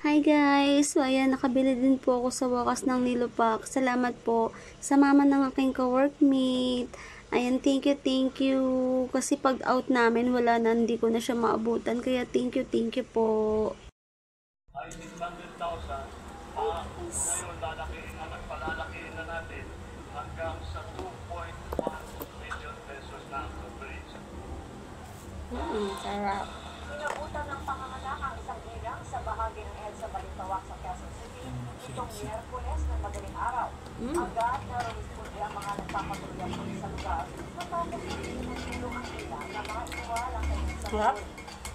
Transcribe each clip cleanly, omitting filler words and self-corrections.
Hi guys! So ayan, nakabili din po ako sa wakas ng nilupak. Salamat po sa mama ng aking ka-workmate. Ayan, thank you. Kasi pag out namin, wala na, hindi ko na siya maabutan. Kaya thank you po. Ay 600,000, ngayon palalakihin na natin hanggang sa 2.1 million pesos na ang coverage. Sarap. Inabutan ng pangangalaga ang isang hirang sa bahagi ng EDSA Balintawak sa Quezon City itong Miyerkules ng madaling araw. Agad na responde ang mga nagpapatuloy pulis sa lugar matapos tinutulong ang ila na maiwalang kanyang sa loob.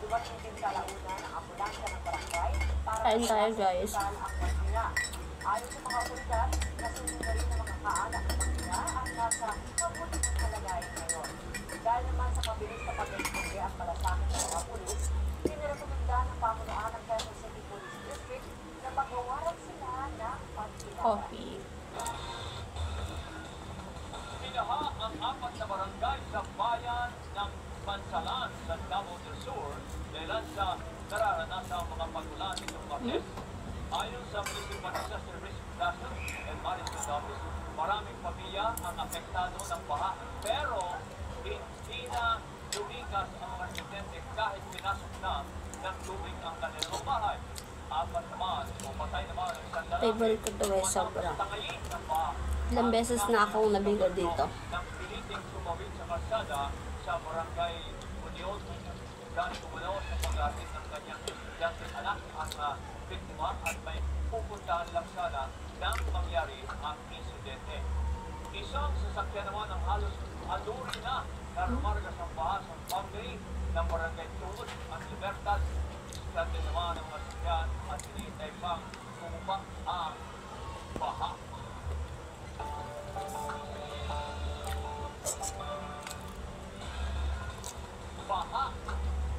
Dumating din kalaunan ang ambulansya ng barangay para Kain tayo, guys. ang mahina. Ayon sa mga otoridad, nasunin na rin ng mga kaanak ng mahina at nasa mabuting kalagayan ngayon. Dahil naman sa mabilis na pag-responde at malasakit ng mga pulis, pinirekomenda ng pamunuan ng Quezon City Police District na magawaran sila ng pagkilala. Coffee. Binaha ang 4 na barangay sa bayan ng Bansalan sa Davao del Sur dahil sa nararanasang mga pagulan nitong Martes. Ayon sa Municipal Disaster Risk Management and Management Office, maraming pamilya ang apektado ng baha pero hindi na lumikas ang mga residente kahit pinasok na ng tubig ang kanilang bahay. Apat naman o patay naman ang isang lalaki. Favorite ko to eh, sobra. Tangayin ng baha. Ilang beses na akong nabigo dito. Nang piliting sumawid sa kalsada sa barangay Union, dahil kumulaw sa pag-atin ng kanyang estudyanteng anak ang biktima at may pupuntahan lang sana nang mangyari ang insidente. Isang sasakyan naman ang halos aluri na rumarga sa baha sa boundary ng barangay Tungod at Libertad. Iskante naman ang mga sasakyan at hinihintay pang bumaba ang baha.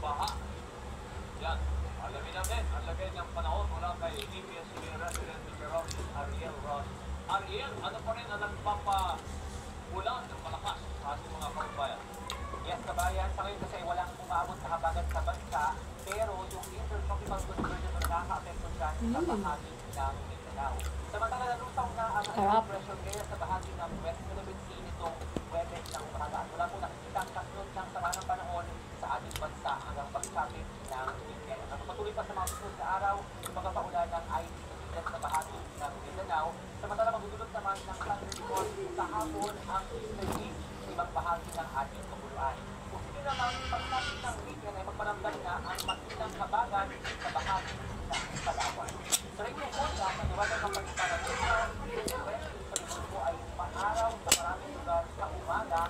Baha. Yan. Alamin natin ang lagay ng panahon mula kay ABS-CBN resident Mr. Ariel Ross. Ariel, ano pa rin ang nagpapaulan ng malakas sa ating mga kababayan? Yes, kabayan, sa ngayon kasi walang umabot sa habagat sa bansa, pero yung intertropical conversion na nakaka-apekto dyan sa bahagi ng Mindanao. Samantala, nalutaw na ang pressure area sa bahagi ng West Philippine Sea nitong Webes ng umaga. Wala po nakikita ang kasunod ng sama ng panahon sa ating bansa hanggang pagsapit ng weekend. At patuloy pa sa mga susunod na araw, yung mga paulanan ay isigat sa bahagi ng Mindanao. Samantala, magdudulot naman ng thunderstorm sa hapon ang Eastern Cape sa ibang bahagi ng ating kapuluan. Kung hindi naman pagsapit ng weekend ay magparamdam na ang makitang kabagan sa bahagi ng Palawan. Sa radio forecast, ang iwanan ng pagkakaroon ng West sa Luzon ay pang-araw sa maraming lugar sa umaga